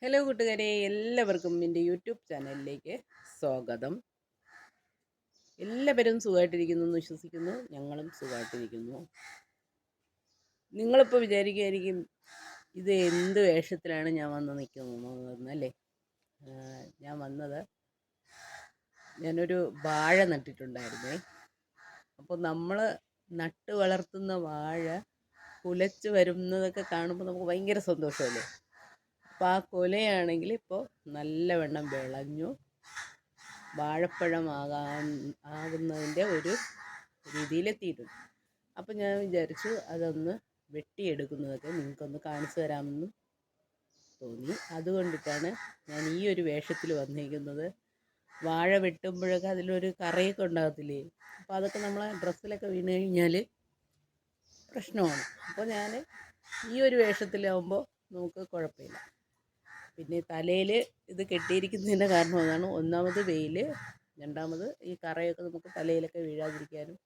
Hello കൂട്ടുകാരെ, എല്ലാവർക്കും എൻ്റെ യൂട്യൂബ് ചാനലിലേക്ക് സ്വാഗതം. എല്ലാവരും സുഖമായിട്ടിരിക്കുന്നു എന്ന് വിശ്വസിക്കുന്നു. ഞങ്ങളും സുഖമായിട്ടിരിക്കുന്നു. നിങ്ങളിപ്പോൾ വിചാരിക്കുമായിരിക്കും ഇത് എന്ത് വേഷത്തിലാണ് ഞാൻ വന്ന് നിൽക്കുന്നതെന്നല്ലേ. ഞാൻ വന്നത്, ഞാനൊരു വാഴ നട്ടിട്ടുണ്ടായിരുന്നേ. അപ്പോൾ നമ്മൾ നട്ട് വളർത്തുന്ന വാഴ കുലച്ച് വരുന്നതൊക്കെ കാണുമ്പോൾ നമുക്ക് ഭയങ്കര സന്തോഷമല്ലേ. അപ്പോൾ ആ കുലയാണെങ്കിൽ ഇപ്പോൾ നല്ലവണ്ണം വിളഞ്ഞു, ആകുന്നതിൻ്റെ ഒരു രീതിയിലെത്തിയിട്ടുണ്ട്. അപ്പോൾ ഞാൻ വിചാരിച്ചു അതൊന്ന് വെട്ടിയെടുക്കുന്നതൊക്കെ നിങ്ങൾക്കൊന്ന് കാണിച്ചു തരാമെന്ന് തോന്നി. അതുകൊണ്ടിട്ടാണ് ഞാൻ ഈ ഒരു വേഷത്തിൽ വന്നിരിക്കുന്നത്. വാഴ വെട്ടുമ്പോഴൊക്കെ അതിലൊരു കറയൊക്കെ ഉണ്ടാകത്തില്ലേ, അപ്പോൾ അതൊക്കെ നമ്മളെ ഡ്രസ്സിലൊക്കെ വീണ് കഴിഞ്ഞാൽ പ്രശ്നമാണ്. അപ്പോൾ ഞാൻ ഈ ഒരു വേഷത്തിലാവുമ്പോൾ നമുക്ക് കുഴപ്പമില്ല. പിന്നെ തലയിൽ ഇത് കെട്ടിയിരിക്കുന്നതിൻ്റെ കാരണം അതാണ്. ഒന്നാമത് വെയിൽ, രണ്ടാമത് ഈ കറയൊക്കെ നമുക്ക് തലയിലൊക്കെ വീഴാതിരിക്കാനും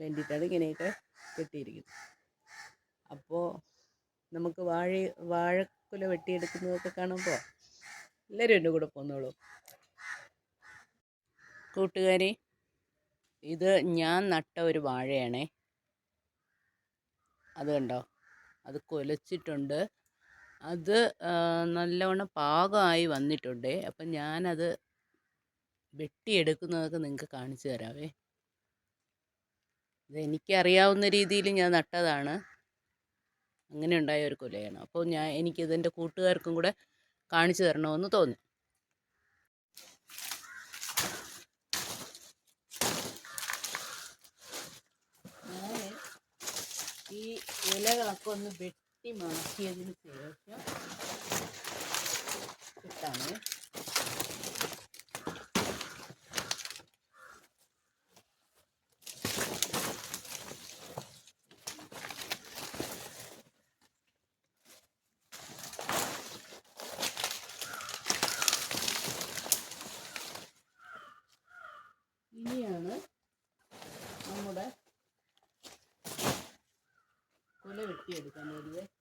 വേണ്ടിയിട്ടാണ് ഇങ്ങനെയൊക്കെ കെട്ടിയിരിക്കുന്നത്. അപ്പോൾ നമുക്ക് വാഴക്കുല വെട്ടിയെടുക്കുന്നതൊക്കെ കാണുമ്പോൾ എല്ലാവരും എൻ്റെ കൂടെ പോന്നോളൂ. കൂട്ടുകാരി, ഇത് ഞാൻ നട്ട ഒരു വാഴയാണേ. അത് കണ്ടോ, അത് കുലച്ചിട്ടുണ്ട്. അത് നല്ലവണ്ണം പാകമായി വന്നിട്ടുണ്ട്. അപ്പം ഞാനത് വെട്ടിയെടുക്കുന്നതൊക്കെ നിങ്ങൾക്ക് കാണിച്ചു തരാവേ. ഇതെനിക്കറിയാവുന്ന രീതിയിൽ ഞാൻ നട്ടതാണ്. അങ്ങനെ ഉണ്ടായ ഒരു കുലയാണ്. അപ്പോൾ എനിക്കിതെൻ്റെ കൂട്ടുകാർക്കും കൂടെ കാണിച്ചു തരണമെന്ന് തോന്നി. ഞാൻ ഈ ഇലകളൊക്കെ ഒന്ന് വെട്ടി മാറ്റിയതിന് ശേഷം ഇട്ടാണ്. ഇനിയാണ് നമ്മുടെ കുല വെട്ടിയെടുക്കാൻ വേണ്ടിയത്.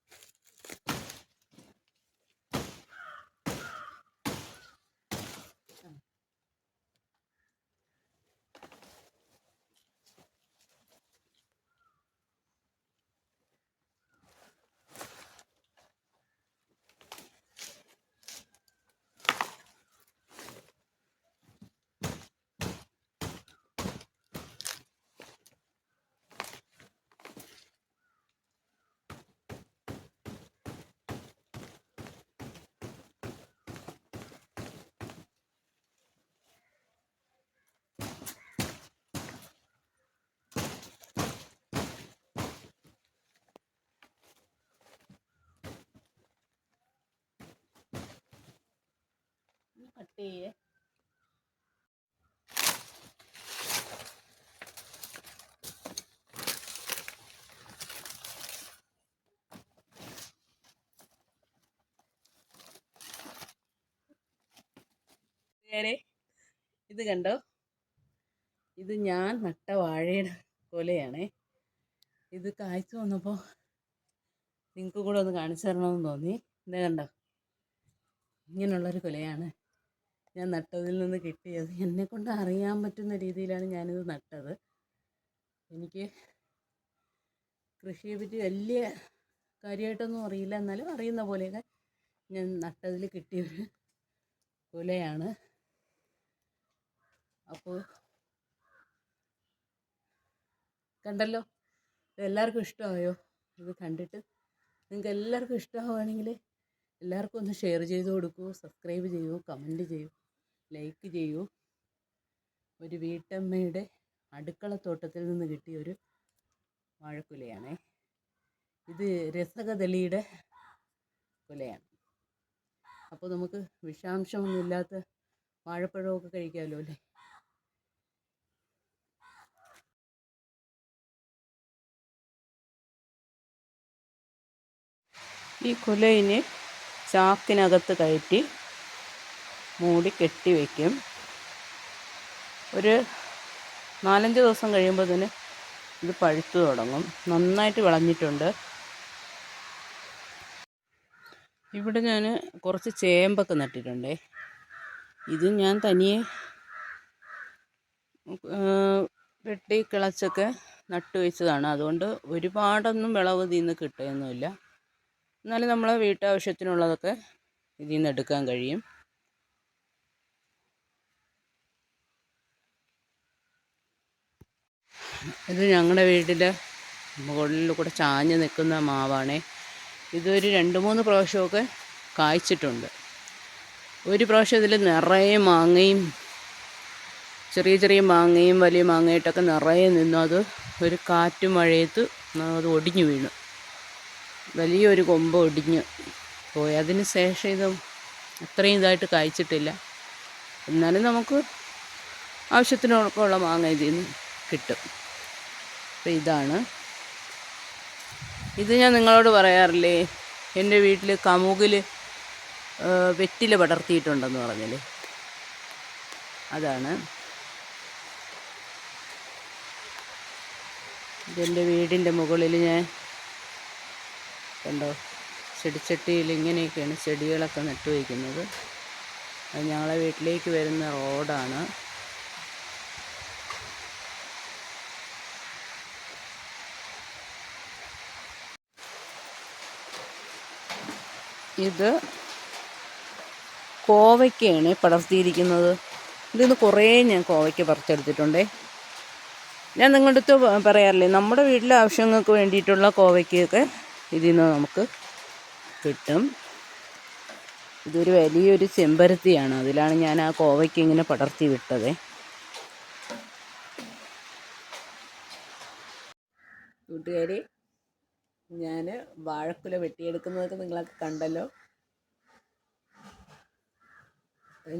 കട്ട് ചെയ്യേ. ഇത് കണ്ടോ, ഇത് ഞാൻ നട്ട വാഴയുടെ കൊലയാണേ. ഇത് കായ്ച്ചു വന്നപ്പോൾ നിങ്ങൾക്ക് കൂടെ ഒന്ന് കാണിച്ചു തരണമെന്ന് തോന്നി. ഇത് കണ്ടോ, ഇങ്ങനെയുള്ളൊരു കൊലയാണ് ഞാൻ നട്ടതിൽ നിന്ന് കിട്ടിയത്. എന്നെക്കൊണ്ട് അറിയാൻ പറ്റുന്ന രീതിയിലാണ് ഞാനിത് നട്ടത്. എനിക്ക് കൃഷിയെ പറ്റി വലിയ കാര്യമായിട്ടൊന്നും അറിയില്ല, എന്നാലും അറിയുന്ന പോലെയൊക്കെ ഞാൻ നട്ടതിൽ കിട്ടിയൊരു കുലയാണ്. അപ്പോൾ കണ്ടല്ലോ, എല്ലാവർക്കും ഇഷ്ടമായോ? ഇത് കണ്ടിട്ട് നിങ്ങൾക്ക് എല്ലാവർക്കും ഇഷ്ടമാവുകയാണെങ്കിൽ എല്ലാവർക്കും ഒന്ന് ഷെയർ ചെയ്ത് കൊടുക്കൂ, സബ്സ്ക്രൈബ് ചെയ്യൂ, കമൻറ്റ് ചെയ്യൂ, ലൈക്ക് ചെയ്യൂ. ഒരു വീട്ടമ്മയുടെ അടുക്കളത്തോട്ടത്തിൽ നിന്ന് കിട്ടിയ ഒരു വാഴക്കുലയാണേ. ഇത് രസകദളിയുടെ കുലയാണ്. അപ്പോൾ നമുക്ക് വിഷാംശമൊന്നുമില്ലാത്ത വാഴപ്പഴമൊക്കെ കഴിക്കാമല്ലോ അല്ലേ. ഈ കുലയിന് ചാക്കിനകത്ത് കയറ്റി മൂടി കെട്ടി വയ്ക്കും. ഒരു 4-5 ദിവസം കഴിയുമ്പോൾ തന്നെ ഇത് പഴുത്തു തുടങ്ങും. നന്നായിട്ട് വിളഞ്ഞിട്ടുണ്ട്. ഇവിടെ ഞാൻ കുറച്ച് ചേമ്പൊക്കെ നട്ടിട്ടുണ്ടേ. ഇത് ഞാൻ തനിയെ വെട്ടി കിളച്ചൊക്കെ നട്ടു വെച്ചതാണ്. അതുകൊണ്ട് ഒരുപാടൊന്നും വിളവ് ഇതിൽ നിന്ന് കിട്ടുകയൊന്നുമില്ല. എന്നാലും നമ്മളെ വീട്ടാവശ്യത്തിനുള്ളതൊക്കെ ഇതിൽ നിന്ന് എടുക്കാൻ കഴിയും. ഇത് ഞങ്ങളുടെ വീട്ടിലെ മുകളിൽ കൂടെ ചാഞ്ഞ് നിൽക്കുന്ന മാവാണേ. ഇതൊരു 2-3 പ്രാവശ്യമൊക്കെ കായ്ച്ചിട്ടുണ്ട്. ഒരു പ്രാവശ്യം ഇതിൽ നിറയെ മാങ്ങയും ചെറിയ ചെറിയ മാങ്ങയും വലിയ മാങ്ങയായിട്ടൊക്കെ നിറയെ നിന്നു. അത് ഒരു കാറ്റ് മഴയത്ത് അത് ഒടിഞ്ഞു വീണു. വലിയൊരു കൊമ്പ് ഒടിഞ്ഞ് പോയി. അതിന് ശേഷം ഇത് അത്രയും ഇതായിട്ട് കായ്ച്ചിട്ടില്ല. എന്നാലും നമുക്ക് ആവശ്യത്തിനൊക്കെയുള്ള മാങ്ങ ഇതിൽ നിന്ന് കിട്ടും. അപ്പോൾ ഇതാണ്. ഇത് ഞാൻ നിങ്ങളോട് പറയാറില്ലേ, എൻ്റെ വീട്ടിൽ കമുകിൽ വെറ്റില പടർത്തിയിട്ടുണ്ടെന്ന് പറഞ്ഞില്ലേ, അതാണ്. ഇതെൻ്റെ വീടിൻ്റെ മുകളിൽ ഞാൻ കണ്ടോ ചെടിച്ചട്ടിയിൽ ഇങ്ങനെയൊക്കെയാണ് ചെടികളൊക്കെ നട്ടു വയ്ക്കുന്നത്. അത് ഞങ്ങളെ വീട്ടിലേക്ക് വരുന്ന റോഡാണ്. ഇത് കോവയ്ക്കയാണ് പടർത്തിയിരിക്കുന്നത്. ഇതിന്ന് കുറേ ഞാൻ കോവയ്ക്ക പറിച്ചെടുത്തിട്ടുണ്ടേ. ഞാൻ നിങ്ങളുടെ അടുത്ത് പറയാറില്ലേ, നമ്മുടെ വീട്ടിലെ ആവശ്യങ്ങൾക്ക് വേണ്ടിയിട്ടുള്ള കോവയ്ക്കൊക്കെ ഇതിൽ നിന്ന് നമുക്ക് കിട്ടും. ഇതൊരു വലിയൊരു ചെമ്പരത്തിയാണ്. അതിലാണ് ഞാൻ ആ കോവയ്ക്ക് ഇങ്ങനെ പടർത്തി വിട്ടത്. കൂട്ടുകാരെ, ഞാൻ വാഴക്കുല വെട്ടിയെടുക്കുന്നതൊക്കെ നിങ്ങളൊക്കെ കണ്ടല്ലോ.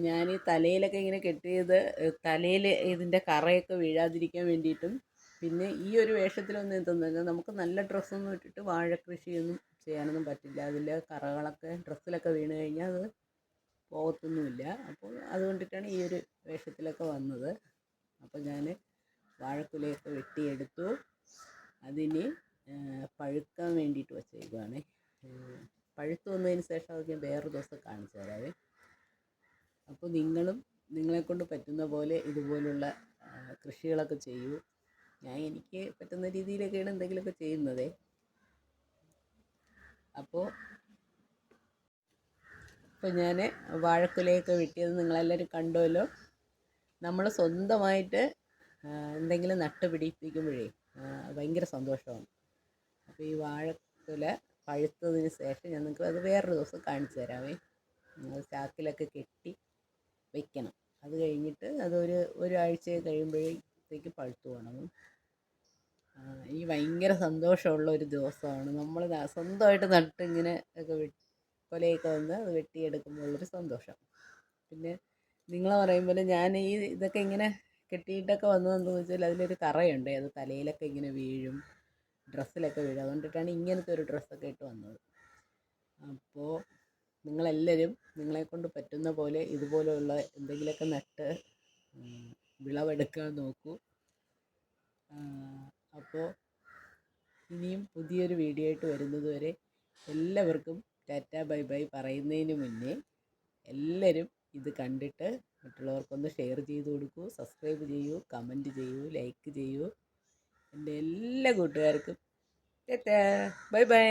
ഞാൻ ഈ തലയിലൊക്കെ ഇങ്ങനെ കെട്ടിയത് തലയിൽ ഇതിൻ്റെ കറയൊക്കെ വീഴാതിരിക്കാൻ വേണ്ടിയിട്ടും, പിന്നെ ഈ ഒരു വേഷത്തിലൊന്നും എത്തുന്നില്ല. നമുക്ക് നല്ല ഡ്രസ്സൊന്നും ഇട്ടിട്ട് വാഴ കൃഷിയൊന്നും ചെയ്യാനൊന്നും പറ്റില്ല. അതിലെ കറകളൊക്കെ ഡ്രസ്സിലൊക്കെ വീണ് കഴിഞ്ഞാൽ അത് പോകത്തൊന്നുമില്ല. അപ്പോൾ അതുകൊണ്ടിട്ടാണ് ഈ ഒരു വേഷത്തിലൊക്കെ വന്നത്. അപ്പോൾ ഞാൻ വാഴക്കുലയൊക്കെ വെട്ടിയെടുത്തു. അതിന് പഴുക്കാൻ വേണ്ടിയിട്ട് വച്ചേക്കുവാണ്. പഴുത്ത് വന്നതിന് ശേഷം അത് ഞാൻ വേറൊരു ദിവസം കാണിച്ചു തരാവേ. അപ്പോൾ നിങ്ങളും നിങ്ങളെക്കൊണ്ട് പറ്റുന്ന പോലെ ഇതുപോലുള്ള കൃഷികളൊക്കെ ചെയ്യൂ. ഞാൻ എനിക്ക് പറ്റുന്ന രീതിയിലൊക്കെയാണ് എന്തെങ്കിലുമൊക്കെ ചെയ്യുന്നത്. അപ്പോൾ ഞാൻ വാഴക്കുലയൊക്കെ വെട്ടിയത് നിങ്ങളെല്ലാവരും കണ്ടുവല്ലോ. നമ്മൾ സ്വന്തമായിട്ട് എന്തെങ്കിലും നട്ടുപിടിപ്പിക്കുമ്പോഴേ ഭയങ്കര സന്തോഷമാണ്. അപ്പോൾ ഈ വാഴക്കുല പഴുത്തതിന് ശേഷം ഞാൻ നിങ്ങൾക്ക് അത് വേറൊരു ദിവസം കാണിച്ചു തരാമേ. ചാക്കിലൊക്കെ കെട്ടി വയ്ക്കണം. അത് കഴിഞ്ഞിട്ട് അതൊരു ഒരാഴ്ച കഴിയുമ്പോഴത്തേക്ക് പഴുത്തു ഉണങ്ങും. എനിക്ക് ഭയങ്കര സന്തോഷമുള്ള ഒരു ദിവസമാണ്. നമ്മൾ സ്വന്തമായിട്ട് നട്ട് ഇങ്ങനെ ഒക്കെ കൊലയൊക്കെ വന്ന് അത് വെട്ടിയെടുക്കുമ്പോഴുള്ളൊരു സന്തോഷം. പിന്നെ നിങ്ങൾ പറയും പോലെ ഞാൻ ഈ ഇതൊക്കെ ഇങ്ങനെ കെട്ടിയിട്ടൊക്കെ വന്നതെന്ന് വെച്ചാൽ അതിലൊരു കറയുണ്ട്. അത് തലയിലൊക്കെ ഇങ്ങനെ വീഴും, ഡ്രസ്സിലൊക്കെ വീഴും. അതുകൊണ്ടിട്ടാണ് ഇങ്ങനത്തെ ഒരു ഡ്രസ്സൊക്കെ ഇട്ട് വന്നത്. അപ്പോൾ നിങ്ങളെല്ലാവരും നിങ്ങളെക്കൊണ്ട് പറ്റുന്ന പോലെ ഇതുപോലെയുള്ള എന്തെങ്കിലുമൊക്കെ നട്ട് വിളവെടുക്കാൻ നോക്കൂ. അപ്പോൾ ഇനിയും പുതിയൊരു വീഡിയോ ആയിട്ട് വരുന്നത് വരെ എല്ലാവർക്കും ടാറ്റ ബൈ ബൈ പറയുന്നതിന് മുന്നേ എല്ലാവരും ഇത് കണ്ടിട്ട് മറ്റുള്ളവർക്കൊന്ന് ഷെയർ ചെയ്ത് കൊടുക്കൂ, സബ്സ്ക്രൈബ് ചെയ്യൂ, കമൻറ്റ് ചെയ്യൂ, ലൈക്ക് ചെയ്യൂ. എൻ്റെ എല്ലാ കൂട്ടുകാർക്കും ടാറ്റ ബൈ ബൈ.